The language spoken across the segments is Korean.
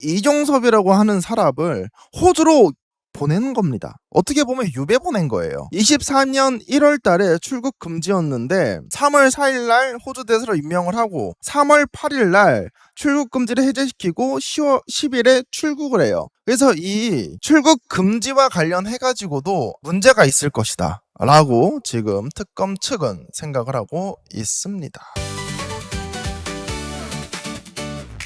이종섭이라고 하는 사람을 호주로 보내는 겁니다. 어떻게 보면 유배 보낸 거예요. 24년 1월 달에 출국 금지였는데 3월 4일 날 호주 대사로 임명을 하고 3월 8일 날 출국 금지를 해제시키고 10월 10일에 출국을 해요. 그래서 이 출국 금지와 관련해 가지고도 문제가 있을 것이다 라고 지금 특검 측은 생각을 하고 있습니다.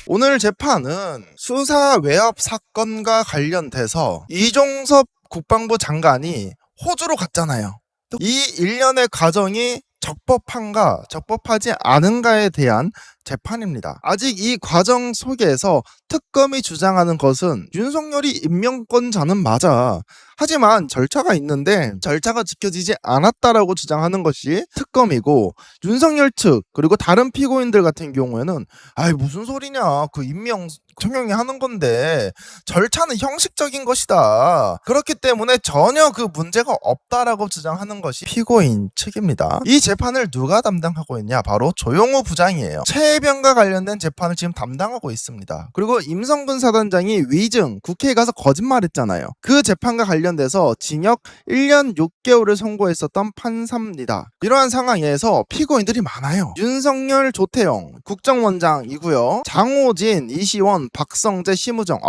오늘 재판은 수사 외압 사건과 관련돼서 이종섭 국방부 장관이 호주로 갔잖아요. 이 일련의 과정이 적법한가 적법하지 않은가에 대한 재판입니다. 아직 이 과정 속에서 특검이 주장하는 것은 윤석열이 임명권자는 맞아. 하지만 절차가 있는데 절차가 지켜지지 않았다라고 주장하는 것이 특검이고, 윤석열 측 그리고 다른 피고인들 같은 경우에는 아이 무슨 소리냐, 그 임명 청용이 하는 건데 절차는 형식적인 것이다, 그렇기 때문에 전혀 그 문제가 없다라고 주장하는 것이 피고인 측입니다. 이 재판을 누가 담당하고 있냐, 바로 조용호 부장이에요. 최혜병과 관련된 재판을 지금 담당하고 있습니다. 그리고 임성근 사단장이 위증 국회에 가서 거짓말했잖아요. 그 재판과 관련돼서 징역 1년 6개월을 선고했었던 판사입니다. 이러한 상황에서 피고인들이 많아요. 윤석열, 조태영 국정원장이고요, 장호진, 이시원, 박성재, 심우정.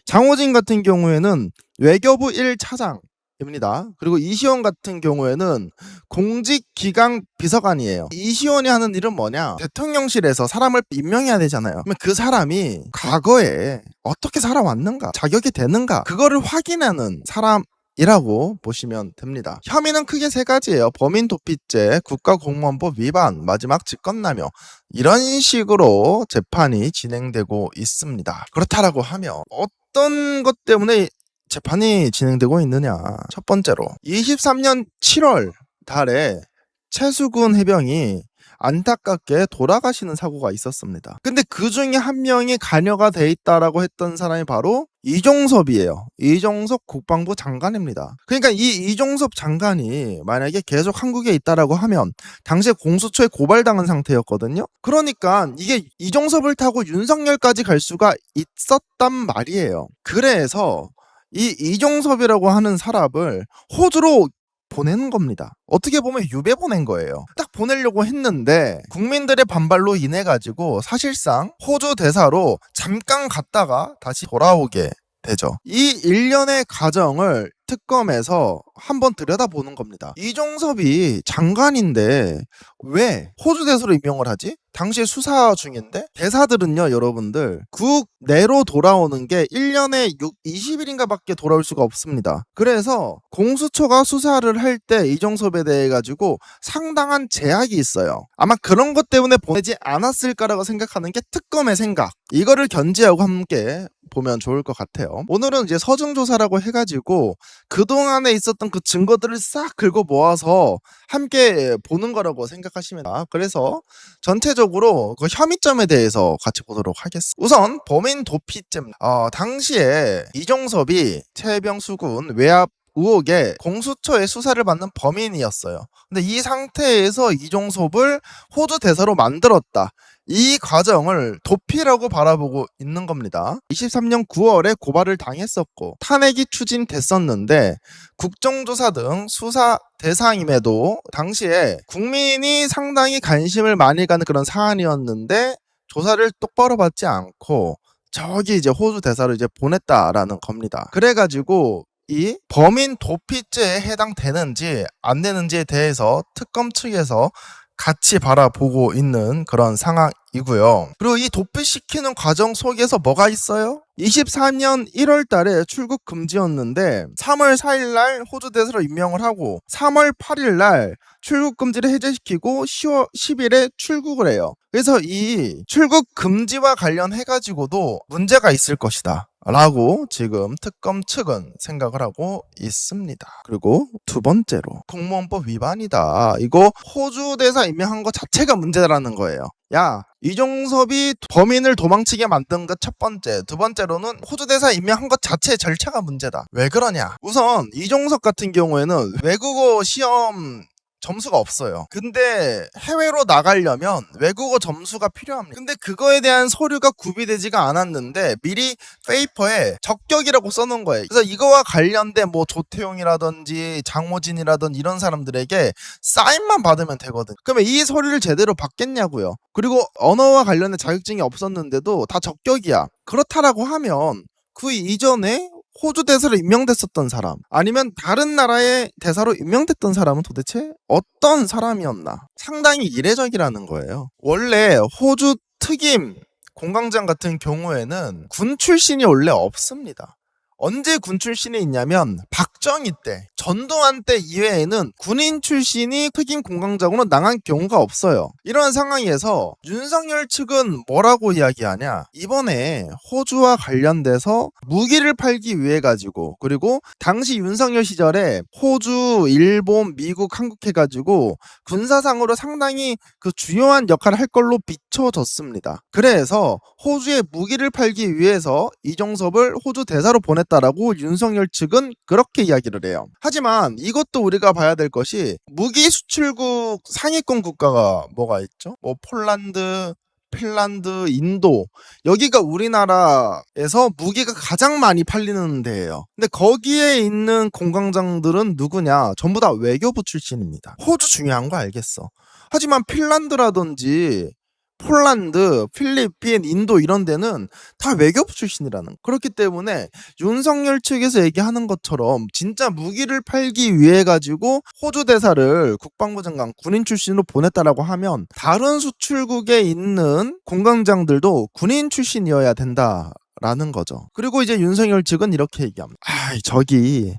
장호진 같은 경우에는 외교부 1차장 입니다. 그리고 이시원 같은 경우에는 공직기강 비서관이에요. 이시원이 하는 일은 뭐냐, 대통령실에서 사람을 임명해야 되잖아요. 그러면 그 사람이 과거에 어떻게 살아왔는가, 자격이 되는가, 그거를 확인하는 사람이라고 보시면 됩니다. 혐의는 크게 세 가지예요. 범인 도피죄, 국가공무원법 위반, 마지막 직권남용. 이런 식으로 재판이 진행되고 있습니다. 그렇다라고 하면 어떤 것 때문에 재판이 진행되고 있느냐. 첫 번째로 23년 7월 달에 최수근 해병이 안타깝게 돌아가시는 사고가 있었습니다. 근데 그 중에 한 명이 관여가 돼 있다라고 했던 사람이 바로 이종섭이에요. 이종섭 국방부 장관입니다. 그러니까 이 이종섭 장관이 만약에 계속 한국에 있다라고 하면 당시에 공수처에 고발당한 상태였거든요. 그러니까 이게 이종섭을 타고 윤석열까지 갈 수가 있었단 말이에요. 그래서 이 이종섭이라고 하는 사람을 호주로 보내는 겁니다. 어떻게 보면 유배 보낸 거예요. 딱 보내려고 했는데 국민들의 반발로 인해 가지고 사실상 호주 대사로 잠깐 갔다가 다시 돌아오게 되죠. 이 일련의 과정을 특검에서 한번 들여다보는 겁니다. 이종섭이 장관인데 왜 호주 대사로 임명을 하지? 당시에 수사 중인데 대사들은요, 여러분들 국내로 돌아오는 게 1년에 20일인가 밖에 돌아올 수가 없습니다. 그래서 공수처가 수사를 할 때 이종섭에 대해 가지고 상당한 제약이 있어요. 아마 그런 것 때문에 보내지 않았을까라고 생각하는 게 특검의 생각. 이거를 견지하고 함께 보면 좋을 것 같아요. 오늘은 이제 서중조사라고 해가지고 그동안에 있었던 그 증거들을 싹 긁어 모아서 함께 보는 거라고 생각하시면 됩니다. 그래서 전체적으로 그 혐의점에 대해서 같이 보도록 하겠습니다. 우선 범인 도피죄입니다. 당시에 이종섭이 최혜병 수군 외압 의혹에 공수처의 수사를 받는 범인이었어요. 근데 이 상태에서 이종섭을 호주 대사로 만들었다. 이 과정을 도피라고 바라보고 있는 겁니다. 23년 9월에 고발을 당했었고 탄핵이 추진됐었는데 국정조사 등 수사 대상임에도 당시에 국민이 상당히 관심을 많이 가는 그런 사안이었는데 조사를 똑바로 받지 않고 저기 이제 호주 대사로 이제 보냈다라는 겁니다. 그래가지고 이 범인 도피죄에 해당되는지 안 되는지에 대해서 특검 측에서 같이 바라보고 있는 그런 상황이고요. 그리고 이 도피시키는 과정 속에서 뭐가 있어요? 24년 1월 달에 출국 금지였는데 3월 4일 날 호주 대사로 임명을 하고 3월 8일 날 출국 금지를 해제시키고 10월 10일에 출국을 해요. 그래서 이 출국 금지와 관련해 가지고도 문제가 있을 것이다 라고 지금 특검 측은 생각을 하고 있습니다. 그리고 두 번째로 공무원법 위반이다. 이거 호주 대사 임명한 거 자체가 문제라는 거예요. 야, 이종섭이 범인을 도망치게 만든 것 첫 번째. 두 번째로는 호주 대사 임명한 것 자체 절차가 문제다. 왜 그러냐? 우선 이종섭 같은 경우에는 외국어 시험 점수가 없어요. 근데 해외로 나가려면 외국어 점수가 필요합니다. 근데 그거에 대한 서류가 구비되지가 않았는데 미리 페이퍼에 적격이라고 써놓은 거예요. 그래서 이거와 관련된 뭐 조태용이라든지 장모진이라든지 이런 사람들에게 사인만 받으면 되거든. 그러면 이 서류를 제대로 받겠냐고요. 그리고 언어와 관련된 자격증이 없었는데도 다 적격이야. 그렇다라고 하면 그 이전에 호주 대사로 임명됐었던 사람 아니면 다른 나라의 대사로 임명됐던 사람은 도대체 어떤 사람이었나? 상당히 이례적이라는 거예요. 원래 호주 특임 공강장 같은 경우에는 군 출신이 원래 없습니다. 언제 군 출신이 있냐면 박정희 때, 전두환 때 이외에는 군인 출신이 특임 공강장으로 나간 경우가 없어요. 이런 상황에서 윤석열 측은 뭐라고 이야기하냐? 이번에 호주와 관련돼서 무기를 팔기 위해 가지고, 그리고 당시 윤석열 시절에 호주, 일본, 미국, 한국 해가지고 군사상으로 상당히 그 주요한 역할을 할 걸로 비춰졌습니다. 그래서 호주에 무기를 팔기 위해서 이종섭을 호주 대사로 보냈다라고 윤석열 측은 그렇게 이야기를 해요. 하지만 이것도 우리가 봐야 될 것이 무기 수출국 상위권 국가가 뭐가 있죠? 뭐 폴란드, 핀란드, 인도, 여기가 우리나라에서 무기가 가장 많이 팔리는 데예요. 근데 거기에 있는 공강장들은 누구냐? 전부 다 외교부 출신입니다. 호주 중요한 거 알겠어. 하지만 핀란드라든지 폴란드, 필리핀, 인도 이런 데는 다 외교부 출신이라는. 그렇기 때문에 윤석열 측에서 얘기하는 것처럼 진짜 무기를 팔기 위해 가지고 호주 대사를 국방부 장관 군인 출신으로 보냈다라고 하면 다른 수출국에 있는 공강장들도 군인 출신이어야 된다라는 거죠. 그리고 이제 윤석열 측은 이렇게 얘기합니다. 저기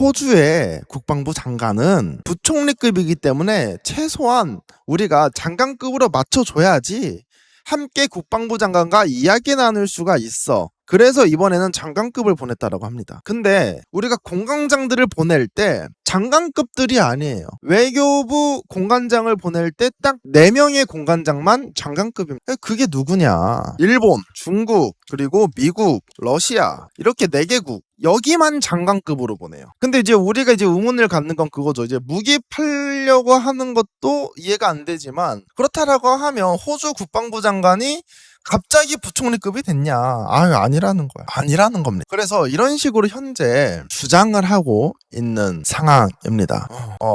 호주의 국방부 장관은 부총리급이기 때문에 최소한 우리가 장관급으로 맞춰줘야지 함께 국방부 장관과 이야기 나눌 수가 있어. 그래서 이번에는 장관급을 보냈다라고 합니다. 근데 우리가 공강장들을 보낼 때 장관급들이 아니에요. 외교부 공관장을 보낼 때 딱 4명의 공관장만 장관급입니다. 그게 누구냐? 일본, 중국, 그리고 미국, 러시아 이렇게 4개국 여기만 장관급으로 보내요. 근데 이제 우리가 이제 의문을 갖는 건 그거죠. 이제 무기 팔려고 하는 것도 이해가 안 되지만 그렇다라고 하면 호주 국방부 장관이 갑자기 부총리급이 됐냐? 아니라는 거야. 아니라는 겁니다. 그래서 이런 식으로 현재 주장을 하고 있는 상황입니다.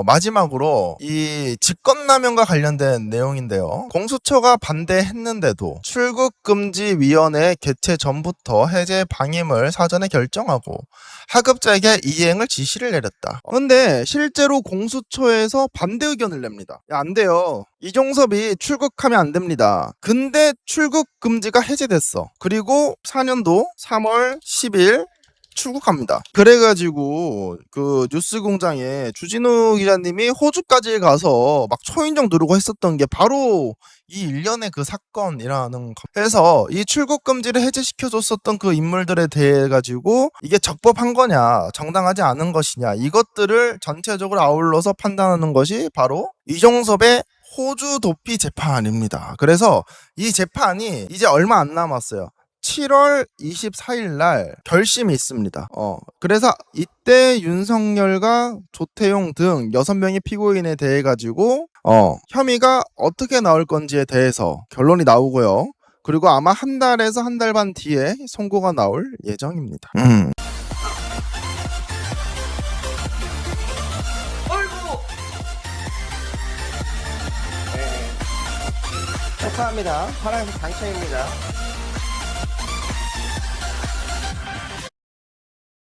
마지막으로 이 직권남용과 관련된 내용인데요. 공수처가 반대했는데도 출국금지위원회 개최 전부터 해제 방임을 사전에 결정하고 하급자에게 이행을 지시를 내렸다. 그런데 실제로 공수처에서 반대 의견을 냅니다. 안 돼요. 이종섭이 출국하면 안 됩니다. 근데 출국 금지가 해제됐어. 그리고 4년도 3월 10일 출국합니다. 그래가지고 그 뉴스공장에 주진우 기자님이 호주까지 가서 막 초인종 누르고 했었던 게 바로 이 일련의 그 사건이라는 거. 그래서 이 출국 금지를 해제시켜줬었던 그 인물들에 대해 가지고 이게 적법한 거냐, 정당하지 않은 것이냐, 이것들을 전체적으로 아울러서 판단하는 것이 바로 이종섭의 호주 도피 재판입니다. 그래서 이 재판이 이제 얼마 안 남았어요. 7월 24일 날 결심이 있습니다. 그래서 이때 윤석열과 조태용 등 6명의 피고인에 대해 가지고 혐의가 어떻게 나올 건지에 대해서 결론이 나오고요. 그리고 아마 한 달에서 한 달 반 뒤에 선고가 나올 예정입니다. 축하합니다. 파란색 당첨입니다.